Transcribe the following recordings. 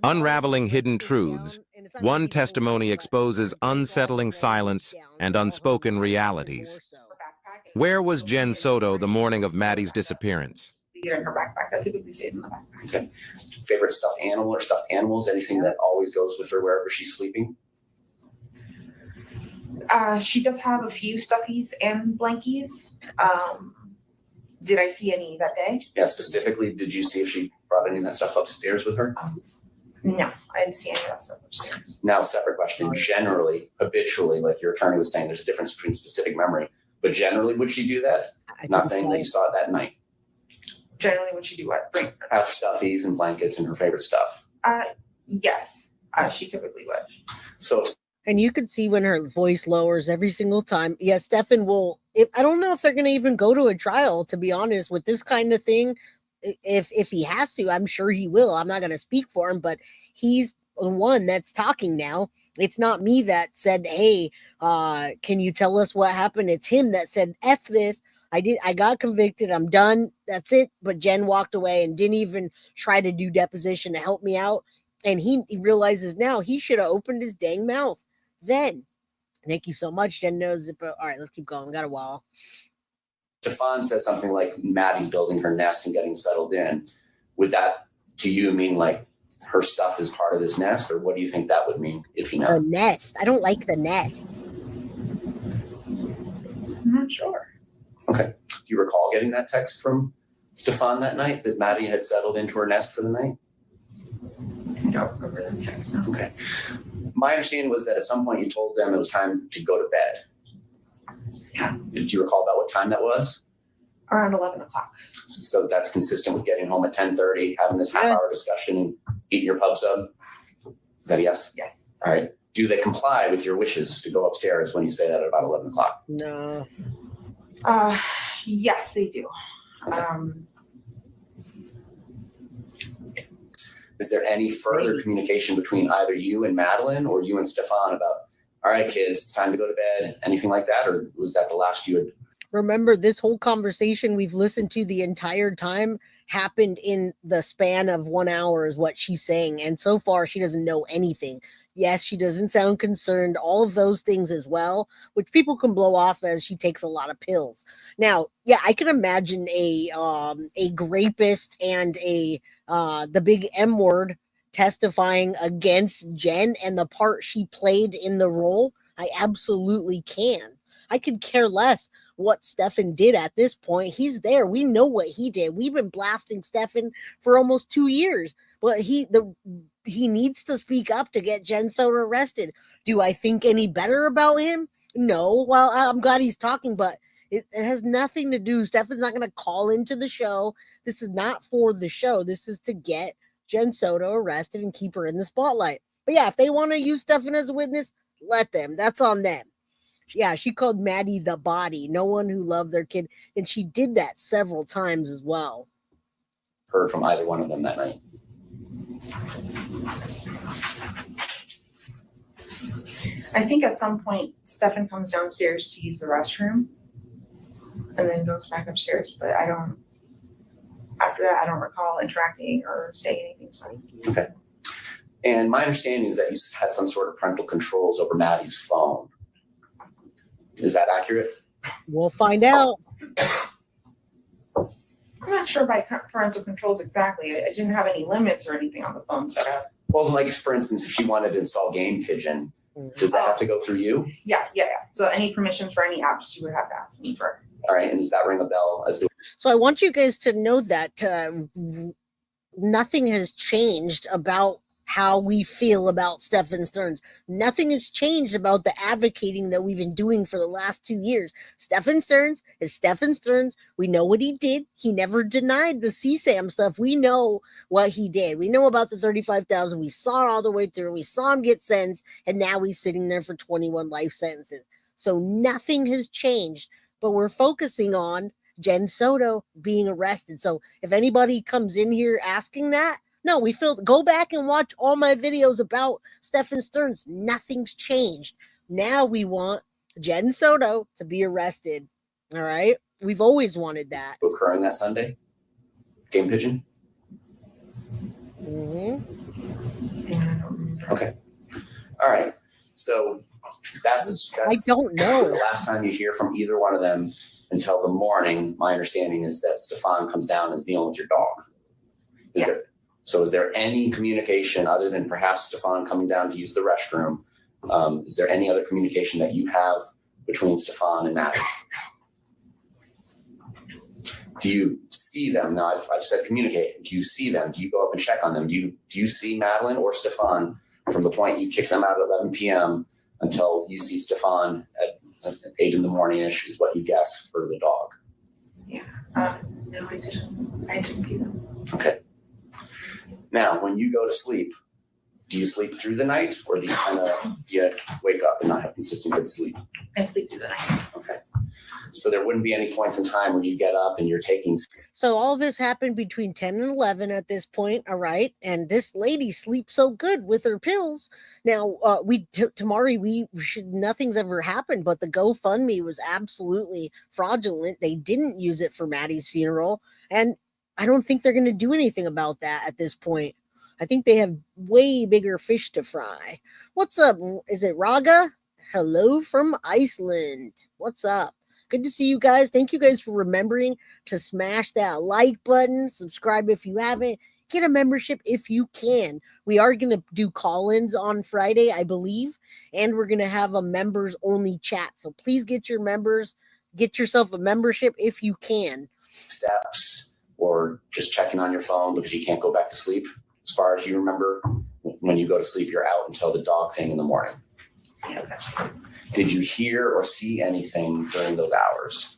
Unraveling hidden truths, one testimony exposes unsettling silence and unspoken realities. Where was Jenn Soto the morning of Maddie's disappearance? In her backpack. That typically stays in the backpack. Okay. Favorite stuffed animal or stuffed animals? Anything that always goes with her wherever she's sleeping? She does have a few stuffies and blankies. Did I see any that day? Yeah, specifically, did you see if she brought any of that stuff upstairs with her? No, I didn't see any of that stuff upstairs. Now, separate question. Generally, habitually, like your attorney was saying, there's a difference between specific memory, but generally, would she do that? Not saying that you saw it that night. Generally, would she do what? Bring have stuffies and blankets and her favorite stuff. Yes, she typically would. So, and you could see when her voice lowers every single time. Yeah, Stefan will. I don't know if they're going to even go to a trial, to be honest, with this kind of thing. If he has to, I'm sure he will. I'm not going to speak for him, but he's the one that's talking now. It's not me that said, "Hey, can you tell us what happened?" It's him that said, "F this. I got convicted. I'm done. That's it." But Jenn walked away and didn't even try to do deposition to help me out. And he realizes now he should have opened his dang mouth then. Thank you so much. Jenn knows it, but all right, let's keep going. We got a while. Stefan said something like Maddie's building her nest and getting settled in. Would that, to you, mean like her stuff is part of this nest, or what do you think that would mean if you know? The nest. I don't like the nest. I'm not sure. Okay. Do you recall getting that text from Stefan that night that Maddie had settled into her nest for the night? I don't remember that text. No. Okay. My understanding was that at some point you told them it was time to go to bed. Yeah. Did you recall about what time that was? Around 11 o'clock. So that's consistent with getting home at 10:30, having this half-hour discussion and eating your pub sub? Is that a yes? Yes. All right. Do they comply with your wishes to go upstairs when you say that at about 11 o'clock? No. Yes, they do. Okay. Is there any further communication between either you and Madeline or you and Stefan about, all right, kids, it's time to go to bed, anything like that? Or was that the last you had? Remember, this whole conversation we've listened to the entire time happened in the span of 1 hour is what she's saying. And so far, she doesn't know anything. Yes, she doesn't sound concerned. All of those things as well, which people can blow off as she takes a lot of pills. Now, yeah, I can imagine a grapist and the big M word testifying against Jenn and the part she played in the role. I absolutely can. I could care less what Stefan did at this point. He's there. We know what he did. We've been blasting Stefan for almost 2 years, but he needs to speak up to get Jenn Soto arrested. Do I think any better about him? No. Well, I'm glad he's talking, but it has nothing to do. Stefan's not going to call into the show. This is not for the show. This is to get Jenn Soto arrested and keep her in the spotlight. But yeah, if they want to use Stefan as a witness, let them. That's on them. Yeah, she called Maddie the body, no one who loved their kid. And she did that several times as well. Heard from either one of them that night. I think at some point, Stefan comes downstairs to use the restroom and then goes back upstairs. But after that, I don't recall interacting or saying anything. So. Okay. And my understanding is that you had some sort of parental controls over Maddie's phone. Is that accurate? We'll find out. I'm not sure by parental controls exactly. I didn't have any limits or anything on the phone set up. Well, like for instance, if you wanted to install Game Pigeon, does that have to go through you? Yeah. So any permissions for any apps you would have to ask me for. All right, and does that ring a bell as to? So I want you guys to know that nothing has changed about how we feel about Stefan Stearns. Nothing has changed about the advocating that we've been doing for the last 2 years. Stefan Stearns is Stefan Stearns. We know what he did. He never denied the CSAM stuff. We know what he did. We know about the $35,000. We saw it all the way through. We saw him get sentenced, and now he's sitting there for 21 life sentences. So nothing has changed, but we're focusing on Jenn Soto being arrested. So if anybody comes in here asking that, no, go back and watch all my videos about Stefan Stearns. Nothing's changed. Now we want Jenn Soto to be arrested. All right. We've always wanted that. Occurring that Sunday? Game Pigeon? Mm-hmm. Okay. All right. So that's I don't know. the last time you hear from either one of them until the morning. My understanding is that Stefan comes down and is dealing with your dog. Is there any communication other than perhaps Stefan coming down to use the restroom? Is there any other communication that you have between Stefan and Maddie? Do you see them? Now, I've said communicate. Do you see them? Do you go up and check on them? Do you see Madeline or Stefan from the point you kick them out at 11 p.m. until you see Stefan at 8 in the morning-ish is what you guess for the dog? Yeah. No, I didn't. I didn't see them. Okay. Now, when you go to sleep, do you sleep through the night, or do you wake up and not have consistent good sleep? I sleep through the night. Okay. So there wouldn't be any points in time where you get up and you're taking. So all this happened between 10 and 11 at this point, all right? And this lady sleeps so good with her pills. Now, Tamari, nothing's ever happened, but the GoFundMe was absolutely fraudulent. They didn't use it for Maddie's funeral, and I don't think they're going to do anything about that at this point. I think they have way bigger fish to fry. What's up? Is it Raga? Hello from Iceland. What's up? Good to see you guys. Thank you guys for remembering to smash that like button. Subscribe if you haven't. Get a membership if you can. We are going to do call-ins on Friday, I believe, and we're going to have a members-only chat. So please get yourself a membership if you can. Steps or just checking on your phone because you can't go back to sleep. As far as you remember, when you go to sleep, you're out until the dog thing in the morning. Yeah, exactly. Did you hear or see anything during those hours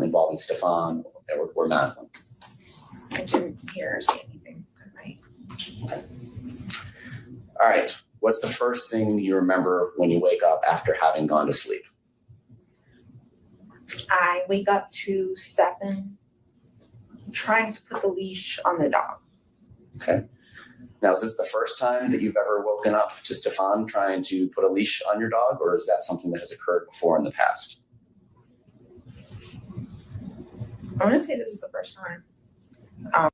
involving Stefan or Madeline? I didn't hear or see anything at night. Okay. All right. What's the first thing you remember when you wake up after having gone to sleep? I wake up to Stefan trying to put the leash on the dog. Okay. Now, is this the first time that you've ever woken up to Stefan trying to put a leash on your dog, or is that something that has occurred before in the past? I want to say this is the first time.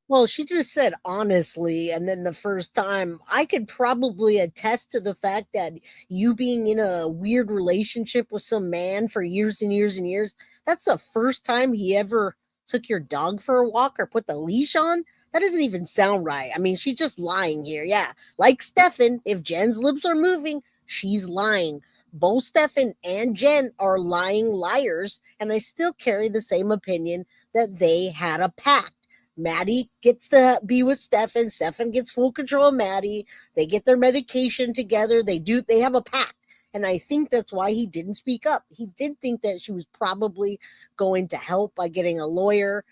Well, she just said honestly, and then the first time, I could probably attest to the fact that you being in a weird relationship with some man for years and years and years, that's the first time he ever took your dog for a walk or put the leash on. That doesn't even sound right. I mean, she's just lying here. Yeah, like Stefan, if Jen's lips are moving, she's lying. Both Stefan and Jenn are lying liars, and I still carry the same opinion that they had a pact. Maddie gets to be with Stefan. Stefan gets full control of Maddie. They get their medication together. They have a pact. And I think that's why he didn't speak up. He did think that she was probably going to help by getting a lawyer,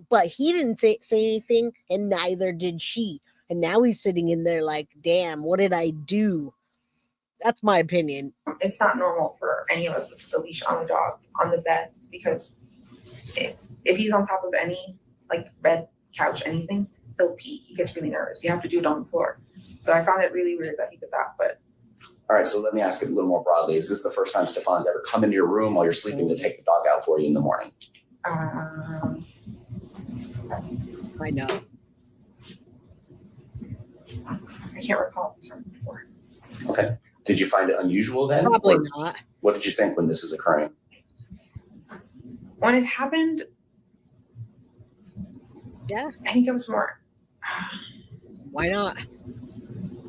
but he didn't say anything, and neither did she. And now he's sitting in there like, damn, what did I do? That's my opinion. It's not normal for any of us to put the leash on the dog on the bed, because if he's on top of any like bed, couch, anything, he'll pee. He gets really nervous. You have to do it on the floor. So I found it really weird that he did that. But all right, so let me ask it a little more broadly. Is this the first time Stefan's ever come into your room while you're sleeping to take the dog out for you in the morning? I know. I can't recall this before. Okay. Did you find it unusual then? Probably Or not. what did you think when this is occurring? When it happened, Yeah, I think it was more. why not?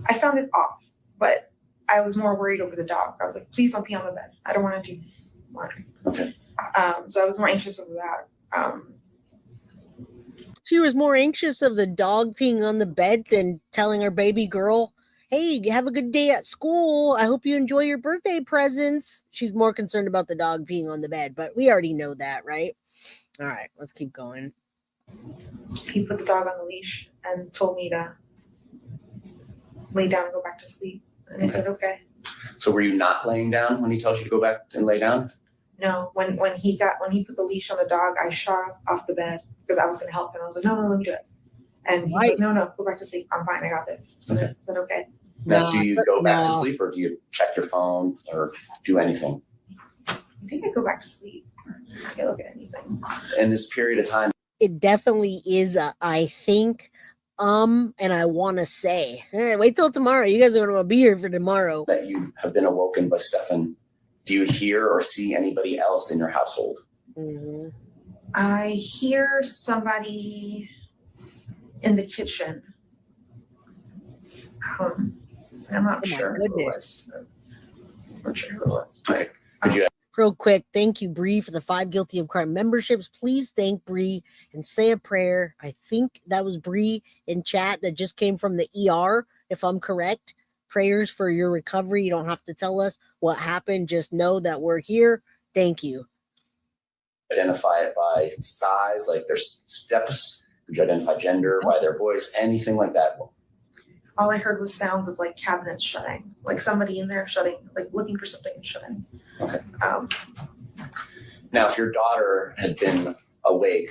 I found it off, but I was more worried over the dog. I was like, please don't pee on the bed. I don't want to do laundry. Okay. So I was more anxious over that. She was more anxious of the dog peeing on the bed than telling her baby girl, hey, have a good day at school. I hope you enjoy your birthday presents. She's more concerned about the dog peeing on the bed, but we already know that, right? All right, let's keep going. He put the dog on the leash and told me to lay down and go back to sleep. And I said, okay. So were you not laying down when he tells you to go back and lay down? No, when he put the leash on the dog, I shot off the bed because I was going to help him. I was like, no, let me do it. And he's like, no, go back to sleep. I'm fine. I got this. So Okay. I said, okay. Now, do you go back to sleep, or do you check your phone or do anything? I think I go back to sleep. I can't look at anything. In this period of time, It definitely is I think. and I want to say. Wait till tomorrow. You guys are going to be here for tomorrow. That you have been awoken by Stefan, do you hear or see anybody else in your household? Mm-hmm. I hear somebody in the kitchen. I'm not sure who it was. I'm not sure who it was. Okay. Could you Real quick, thank you, Bree, for the 5 Guilty of Crime memberships. Please thank Bree and say a prayer. I think that was Bree in chat that just came from the ER, if I'm correct. Prayers for your recovery. You don't have to tell us what happened. Just know that we're here. Thank you. identify it by size, like their steps? Could you identify gender by their voice? Anything like that? All I heard was sounds of like cabinets shutting, like somebody in there shutting, like looking for something and shutting. Okay. Now, if your daughter had been awake,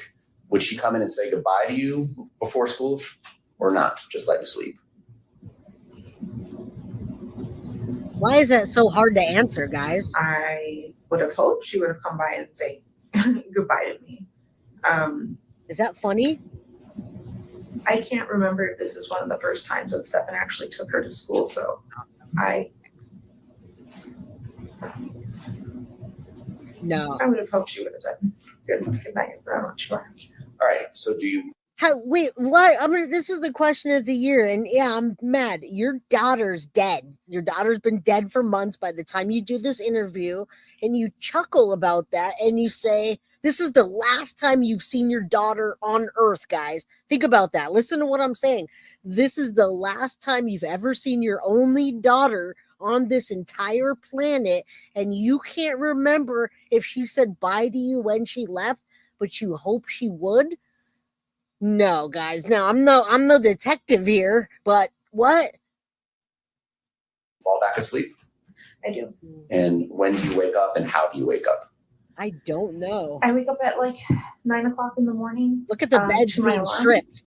would she come in and say goodbye to you before school or not? Just let you sleep? Why is that so hard to answer, guys? I would have hoped she would have come by and say goodbye to me. Is that funny? I can't remember if this is one of the first times that Stefan actually took her to school, so I would have hoped she would have said good night, but I'm not sure. All right, so do you... Wait, what? I mean, this is the question of the year, and yeah, I'm mad. Your daughter's dead. Your daughter's been dead for months by the time you do this interview, and you chuckle about that, and you say, this is the last time you've seen your daughter on Earth, guys. Think about that. Listen to what I'm saying. This is the last time you've ever seen your only daughter on this entire planet, and you can't remember if she said bye to you when she left, but you hope she would? No, guys. No, I'm no detective here, but what? Fall back asleep? I do. And when do you wake up and how do you wake up? I don't know. I wake up at like 9 o'clock in the morning. Look at the beds to my being alarm. stripped.